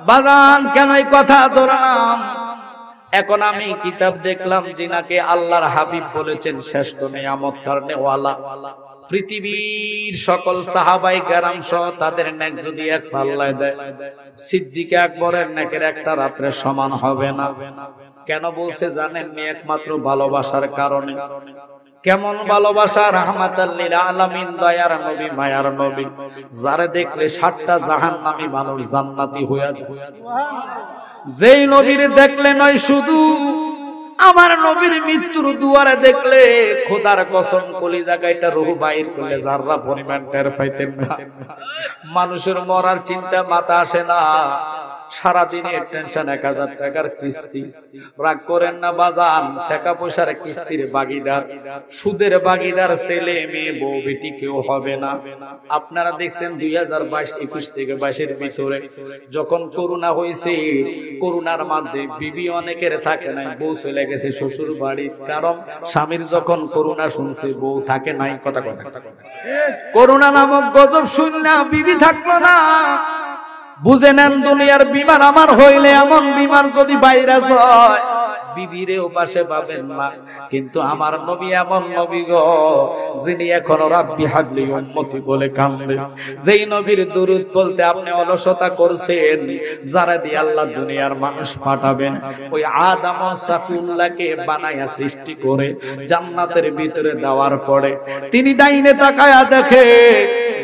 বাজান কেন এই কথা ধরলাম? এখন আমি কিতাব দেখলাম যিনাকে আল্লাহর হাবিব বলেছেন শ্রেষ্ঠ নিয়ামত কারণে ওয়ালা। পৃথিবীর সকল সাহাবায়ে কেরাম সহ তাদের নেক যদি এক পাল্লায় দেয়, সিদ্দিক আকবরের নেকের একটা রাত্রে সমান হবে না। কেন বলছে জানেন? একমাত্র ভালোবাসার কারণে। কেমন ভালোবাসা, রাহমাতাল লিল আলামিন, দয়ার নবী, মায়ার নবী, যারে দেখলে 7টা জাহান্নামী মানুষ জান্নাতি হয়ে যায়। যেই নবীর দেখলে নয় শুধু, আমার নবীর মৃত্যুর দুয়ারে দেখলে খোদার কসম কলিজা গাইটা রূহ বাইর করলে যাররা পরিমাণ টের পাইতেন না। মানুষের মরার চিন্তা মাথা আসে না, সারাদিনের টেনশন 1000 টাকার কিস্তি। রাগ করেন না বাজান, টাকা পয়সার কিস্তির বাগিদার, সুদের বাগিদার ছেলে মেয়ে বউ বেটি কেউ হবে না। আপনারা দেখছেন 2022-21 থেকে 22-এর ভিতরে যখন করোনা হয়েছে, করোনার মধ্যে বিবি অনেকের থাকে নাই, বউ চলে গেছে শ্বশুর বাড়ি। কারণ স্বামীর যখন করোনা শুনছে বউ থাকে নাই। কথা কথা করোনা নামক গজব শুননা বিবি থাকলো না। বুঝে নেন দুনিয়ার বিমার আমার হইলে এমন বিমার যদি ভাইরাস হয় বিবিরেও পাশে পাবেন না। কিন্তু আমার নবী এমন নবী গো, যিনি এখনো রাব্বি হাবলি উম্মতি বলে কান্দে। যেই নবীর দুরূদ বলতে আপনি অলসতা করছেন, যারা দিয়ে আল্লাহ দুনিয়ার মানুষ পাঠাবেন, ওই আদম ও সাফিউল্লাহকে বানায়া সৃষ্টি করে জান্নাতের ভিতরে দেওয়ার পরে তিনি ডাইনে তাকায়া দেখে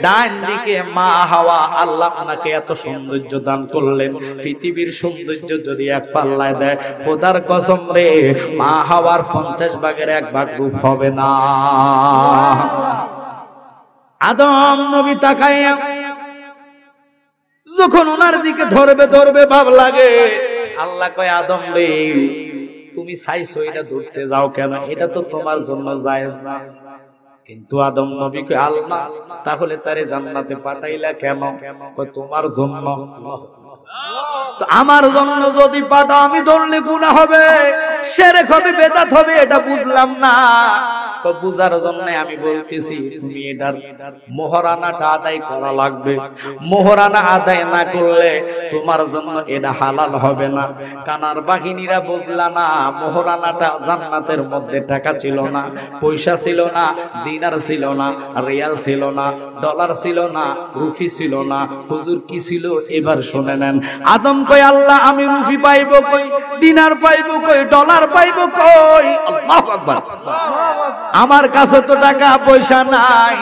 ডান দিকে মা হাওয়া। আল্লাহ ওনাকে এত সৌন্দর্য দান করলেন, পৃথিবীর সৌন্দর্য যদি এক পাল্লায় দেয়, খোদার কসম রে, মা হাওয়ার 50 ভাগের 1 ভাগ রূপ হবে না। আদম নবী তাকায়া যখন ওনার দিকে ধরবে ধরবে ভাব লাগে, আল্লাহ কয় আদম রে, তুমি চাইছো এটা ধরতে যাও কেন? এটা তো তোমার জন্য জায়েজ না। কিন্তু আদম নবীকে আল্লাহ তাহলে তারে জান্নাতে পাঠাইলা কেন? তোমার জন্য। তো আমার জন্য যদি পাঠাও, আমি ধরলে গুনাহ হবে, শিরক হবে, বেদাত হবে, এটা বুঝলাম না। তো বুঝার জন্য আমি বলতেছি, তুমি এটার মোহরানাটা আদায় করা লাগবে। মোহরানা আদায় না করলে তোমার জন্য এটা হালাল হবে না। কানার বাহিনীরা বুঝলা না, মোহরানাটা জান্নাতের মধ্যে টাকা ছিল না, পয়সা ছিল না, দিনার ছিল না, রিয়াল ছিল না, ডলার ছিল না, রুফি ছিল না। হুজুর কি ছিল? এবার শুনে নেন। আদম কই, আল্লাহ আমি রুফি পাইবো কই, দিনার পাইবো কই, ডলার পাইবো কই? আল্লাহু আকবার। আমার কাছে তো টাকা পয়সা নাই।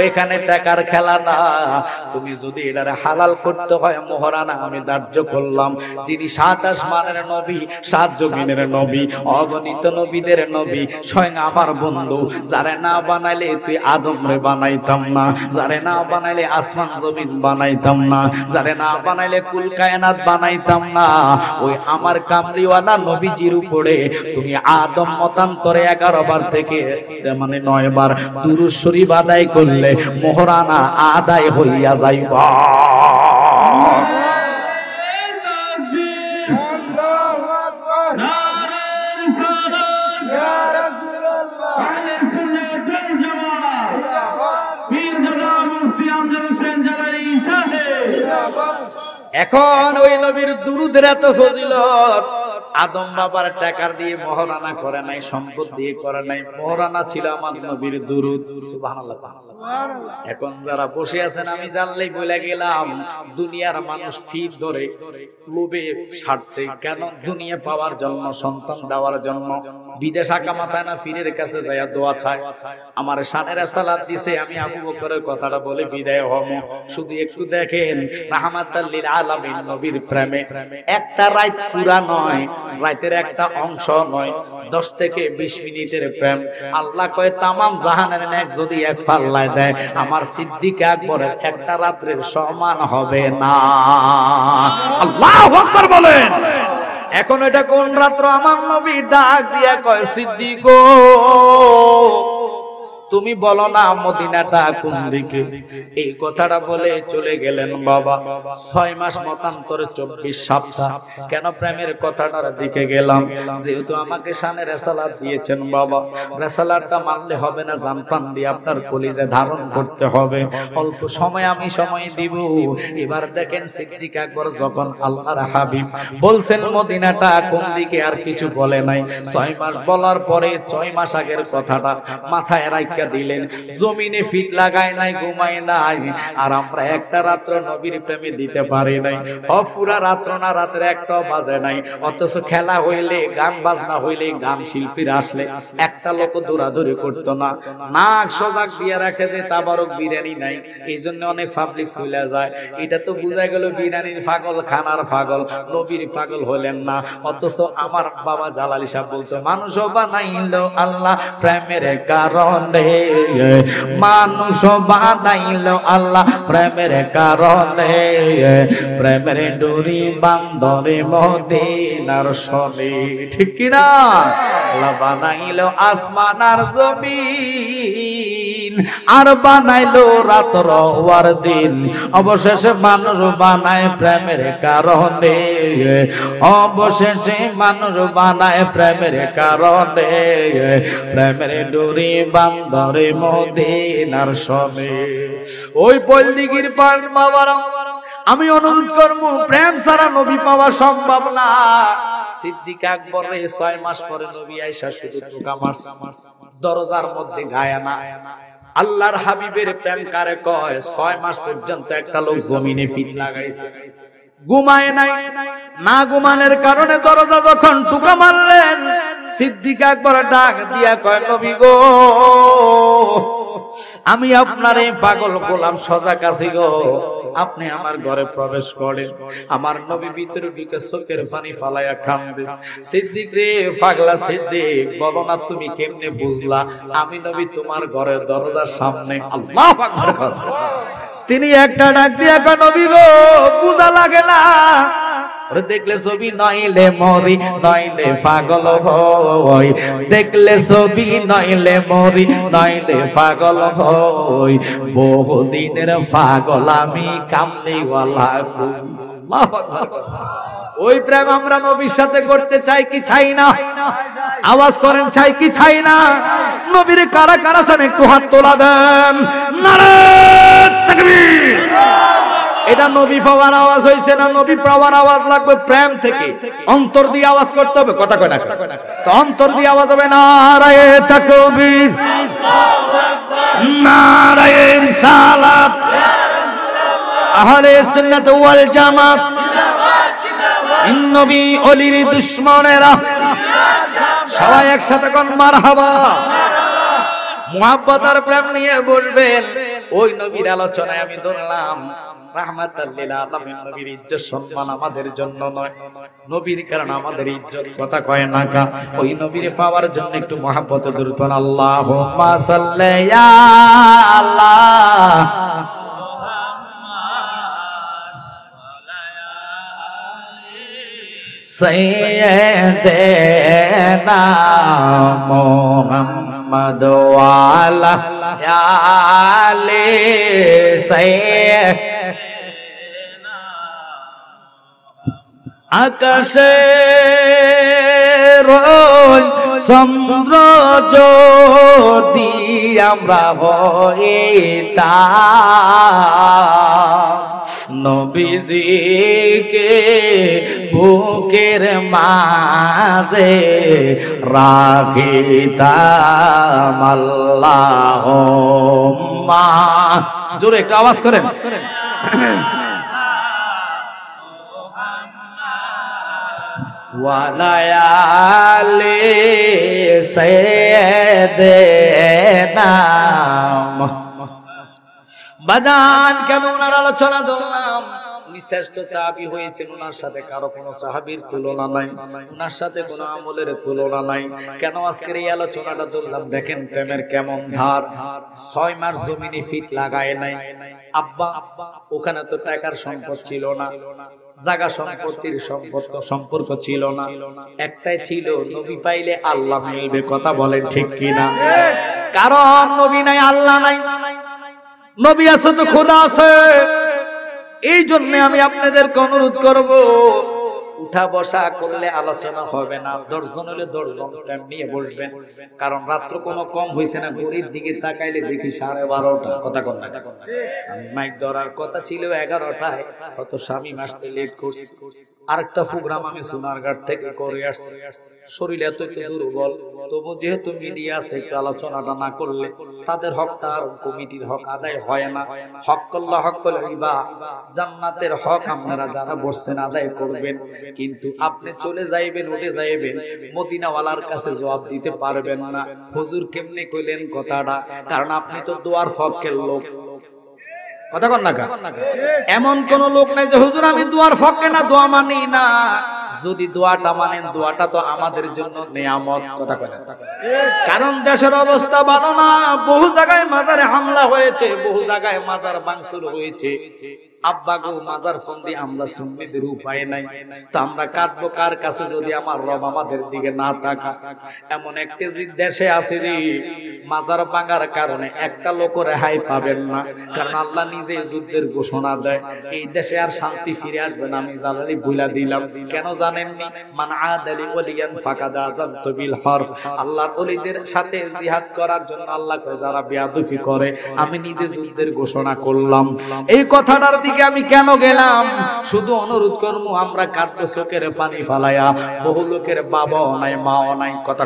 এখানে টাকার খেলা না, তুমি যদি এটারে হালাল করতে হয়, মোহরানা আমি ধার্য করলাম। যিনি 7 আসমানের নবী, 7 জমিনের নবী, অগণিত নবীদের নবী, স্বয়ং আমার বন্ধু, যারে না বানাইলে তুই আদম রে বানাইতাম না, যারে না বানাইলে আসমান জমিন বানাইতাম না, যারে না বানাইলে কুল কায়নাত বানাইতাম না, ওই আমার কামলিওয়ালা নবীজির উপরে তুমি আদম মতান্তরে 11 বার থেকে মানে 9 বার দুরূদ শরীফ আদায় করলে মোহরানা আদায় হইয়া যাইবা। এখন ওই নবীর দুরূদের এত ফজিলত, আদম বাবার টাকার দিয়ে মোহরানা করে নাই, সম্পদ দিয়ে করে নাই, মোহরানা ছিল আমার নবীর দুরূদ। সুবহানাল্লাহ। এখন যারা বসে আছেন, আমি জানলেই বলে গেলাম, দুনিয়ার মানুষ ফি ধরে লোভে স্বার্থে, কেন? দুনিয়া পাওয়ার জন্য, সন্তান দেওয়ার জন্য বিদেশ আকা মাথায় না ফিরের কাছে যাইয়া দোয়া চায়। আমার শানের সালাত দিছে, আমি আবু বকরের কথাটা বলে বিদায় হব। শুধু একটু দেখেন, রাহমাতাল লিল আলামিন নবীর প্রেমে একটা রাত পুরা নয়, রাতের একটা অংশ নয়, 10 থেকে 20 মিনিটের প্রেম। আল্লাহ কয় তামাম জাহানের নেক যদি এক পাল্লায় দেয়, আমার সিদ্দিক আকবরের একটা রাতের সমান হবে না। আল্লাহু আকবার বলেন। এখন এটা কোন রাত্র? আমার নবী ডাক দিয়া কয়, সিদ্দিক গো, তুমি বলো না মদিনাটা কোন দিকে? এই কথাটা বলে চলে গেলেন বাবা। 6 মাস মতান্তরে 24 সপ্তাহ। কেন প্রেমের কথাটার দিকে গেলাম? যেহেতু আমাকে শানে রিসালাত দিয়েছেন বাবা, রিসালাতটা মানলে হবে না, জানপান দিয়ে আপনার কলিজা ধারণ করতে হবে। অল্প সময় আমি সময় দিব। এবার দেখেন সিদ্দিক আকবর যখন আল্লাহর হাবিব বলছেন মদিনাটা কোন দিকে, আর কিছু বলে নাই। 6 মাস বলার পরে 6 মাস আগের কথাটা মাথায় রাখা রাইখা দিলেন, জমিনে ফিট লাগায় নাই, ঘুমায় নাই, আর আমরা একটা রাত্র নবীর প্রেমে দিতে পারি নাই। পুরা রাত্র না, রাতের একটাও বাজে নাই। অথচ খেলা হইলে, গান বাজনা হইলে, গান শিল্পীরা আসলে একটা লোক দৌড়াদৌড়ি করতো না, নাক সজাগ দিয়ে রাখে যে তাবারক বিরিয়ানি নাই, এই জন্য অনেক পাবলিক চলে যায়। এটা তো বুঝা গেল বিরিয়ানির পাগল, খানার পাগল, নবীর পাগল হলেন না। অথচ আমার বাবা জালালি সাহেব বলতো, মানুষ বানাইলো আল্লাহ প্রেমের কারণে, মানুষ বানাইলো আল্লাহ প্রেমের কারণে, প্রেমের ডুরি বান্দরে মদিনার শনি। ঠিক কিনা? আল্লাহ বানাইলো আসমান আর জমিন, আর বানাইলো রাত্র আর দিন, অবশেষে মানুষ বানায় প্রেমের কারণে, অবশেষে মানুষ বানায় প্রেমের কারণে, প্রেমের ডুরি বান্দরে মদিনার শনি। ওই পলদিগির পার বাবারা, আমি অনুরোধ করবো, প্রেম ছাড়া নবী পাওয়া সম্ভব না। সিদ্দিক আকবর 6 মাস পরে নবী আয়েশা শুধু টোকা মারছে, দরজার মধ্যে গায়া না। আল্লাহর হাবিবের প্রেম কারে কয়? 6 মাস পর্যন্ত একটা লোক জমিনে ফিট লাগাইছে, ঘুমায় নাই। না ঘুমানোর কারণে দরজা যখন টোকা মারলেন, সিদ্দিক আকবর ডাক দিয়া কয়, নবী গো, আমি আপনার এই পাগল গোলাম সজাগ আছি গো, আপনি আমার ঘরে প্রবেশ করেন। আমার নবী ভিতরে ঢুকে চোখের পানি ফালাইয়া কান্দে। সিদ্দিক রে পাগলা সিদ্দিক, বলো না তুমি কেমনে বুঝলা আমি নবী তোমার ঘরের দরজার সামনে? আল্লাহু আকবার। তিনি একটা ডাক দিয়া কয়, নবী গো, বুঝা লাগে না, দেখলে ছবি নইলে মরি, নইলে পাগল হই, দেখলে ছবি নইলে মরি, নইলে পাগল হই, বহুদিনের পাগল আমি কামলিওয়ালা। ওই প্রেম আমরা নবীর সাথে করতে চাই কি চাই না? আওয়াজ করেন, চাই কি চাই না? নবীর কারা কারা চান একটু হাত তোলা দেন। নারে তাকবীর। এটা নবী পাওয়ার আওয়াজ হইছে না, নবী পাওয়ার আওয়াজ লাগবে প্রেম থেকে, অন্তর দিয়ে আওয়াজ করতে হবে। কথা কয় না? তো অন্তর দিয়ে আওয়াজ হবে, নারায়ে তাকবীর, নারায়ে রিসালাত, আহলে সুন্নাত ওয়াল জামাত, নবী ওলির দুশমনেরা সবাই একসাথে কোন মারহাবা। মুহাব্বত আর প্রেম নিয়ে বলবেন। ওই নবীর আলোচনায় আমি ধরলাম রাহমাতাল লিল আলামিন, নবীর ইজ্জত সম্মান আমাদের জন্য নয়, নবীর কারণে আমাদের ইজ্জত। কথা কয় না কা? ওই নবীর পাওয়ার জন্য একটু মুহাব্বত দরুদ পড়ুন। আল্লাহুম্মা সাল্লি ইয়া আল্লাহ সাইয়্যিদানা মুহাম্মদ ওয়া আলা আলি সাইয়্যিদানা। আকাশে রোজ চন্দ্র যদি আমরা হইতাম, নবীজিকে বুকের মাঝে রাখিতাম। আল্লাহুম্মা, জোরে একটা আওয়াজ করেন। ওয়ালায়ালি সাইয়্যিদানা। বাজান কেন ওনার আলোচনা ধরলাম? উনি শ্রেষ্ঠ সাহাবী হয়েছেন, ওনার সাথে কারো কোনো সাহাবীর তুলনা নাই, ওনার সাথে কোনো আমলের তুলনা নাই। কেন আজকের এই আলোচনাটা ধরলাম? দেখেন প্রেমের কেমন ধার। 6 মাস জমিনে ফিট লাগায় নাই। আব্বা ওখানে তো টাকার সম্পদ ছিল না, জায়গা সম্পত্তির সম্পর্ক ছিল না, একটাই ছিল নবী পাইলে আল্লাহ মিলবে। কথা বলেন ঠিক কিনা? কারণ নবী নাই, আল্লাহ নাই। নবী আছে তো খোদা আছে। এই জন্য আমি আপনাদেরকে অনুরোধ করব, উঠা বসা করলে আলোচনা হবে না, 10 জন হলে 10 জন প্রেম নিয়ে বসবেন। কারণ রাত্র কোনো কম হইছে না, ঘড়ির দিকে তাকাইলে দেখি 12:30। কথা কোন না? আমি মাইক ধরার কথা ছিল 11টায়, কত স্বামী আসতে লেট করছি। আরেকটা প্রোগ্রাম আমি সোনারঘাট থেকে করে আসছি। শরীর এত দুর্বল, তবু যেহেতু মিডিয়া আছে একটু আলোচনাটা না করলে তাদের হক তার কমিটির হক আদায় হয় না। হক্কুল্লাহ হক্কুল ইবাদ, জান্নাতের হক আপনারা যারা বসছেন আদায় করবেন, কিন্তু আপনি চলে যাইবেন, উঠে যাইবেন, মদিনাওয়ালার কাছে জবাব দিতে পারবেন না হুজুর কেমনে কইলেন কথাটা, কারণ আপনি তো দোয়ার পক্ষের লোক। কথা কন না, এমন কোন লোক নাই যে হুজুর আমি দোয়ার পক্ষে না, দোয়া মানি না। যদি দোয়াটা মানেন, দোয়াটা তো আমাদের জন্য নিয়ামত। কথা কয় না, কারণ দেশের অবস্থা ভালো না, বহু জায়গায় মাজারে হামলা হয়েছে, বহু জায়গায় মাজার ভাঙচুর হয়েছে। আব্বা গো মাজার ফন্দি আমরা সুন্নিদের উপায় নাই, তো আমরা কাঁদবো কার কাছে যদি আমার রব আমাদের দিকে না তাকা। এমন একটি দেশে আছে রে, মাজার ভাঙার কারণে একটা লোক রেহাই পাবেন না, কারণ আল্লাহ নিজে যুদ্ধের ঘোষণা দেয়। এই দেশে আর শান্তি ফিরে আসবে না, আমি জালালি বইলা দিলাম। কেন জানেননি? মান আদালি ওয়ালিয়ান ফাকাদ আযানতু বিল হারব। আল্লাহর ওলিদের সাথে জিহাদ করার জন্য আল্লাহ কয় যারা বেয়াদবি করে আমি নিজে যুদ্ধের ঘোষণা করলাম। এই কথাটার দিকে আমি কেন গেলাম? শুধু অনুরোধ করব, আমরা কাঁদবো চোখের পানি ফালায়া। বহু লোকের বাবাও নাই, মাও নাই। কথা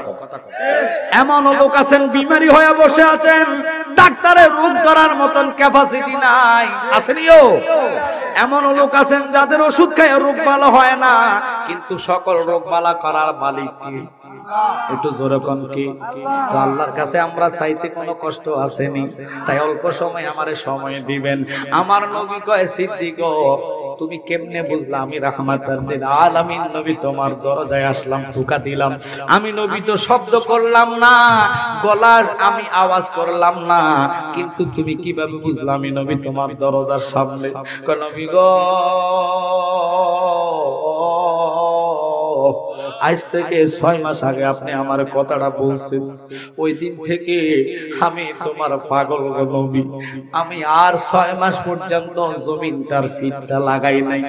এমন লোক আছেন বিমারি হয়ে বসে আছেন, ডাক্তারের রোগ ধরার মতন ক্যাপাসিটি নাই, আসেনিও? এমন লোক আছেন যাদের ওষুধ খায় রোগ ভালো হয় না, কিন্তু সকল রোগ ভালো করার মালিক কে? একটু জোরে কোন কে? তো আল্লাহর কাছে আমরা চাইতে কোনো কষ্ট আসেনি, তাই অল্প সময় আমারে সময় দিবেন। আমার নবী কয় সিদ্দিক তুমি কেমনে বুঝলা আমি রাহমাতুল লিল আলামিন নবী? তোমার দরজায় আসলাম, ঢুকা দিলাম, আমি নবী তো শব্দ করলাম না, গলার আমি আওয়াজ করলাম না, কিন্তু তুমি কিভাবে বুঝলা আমি নবী তোমার দরজার সামনে? কয় নবী গো আজ থেকে 6 মাস আগে আপনি আমার কথাটা বলছেন, ওই দিন থেকে আমি তোমার পাগল নবী। আমি আর 6 মাস পর্যন্ত জমিনটার ফিটটা লাগাই নাই।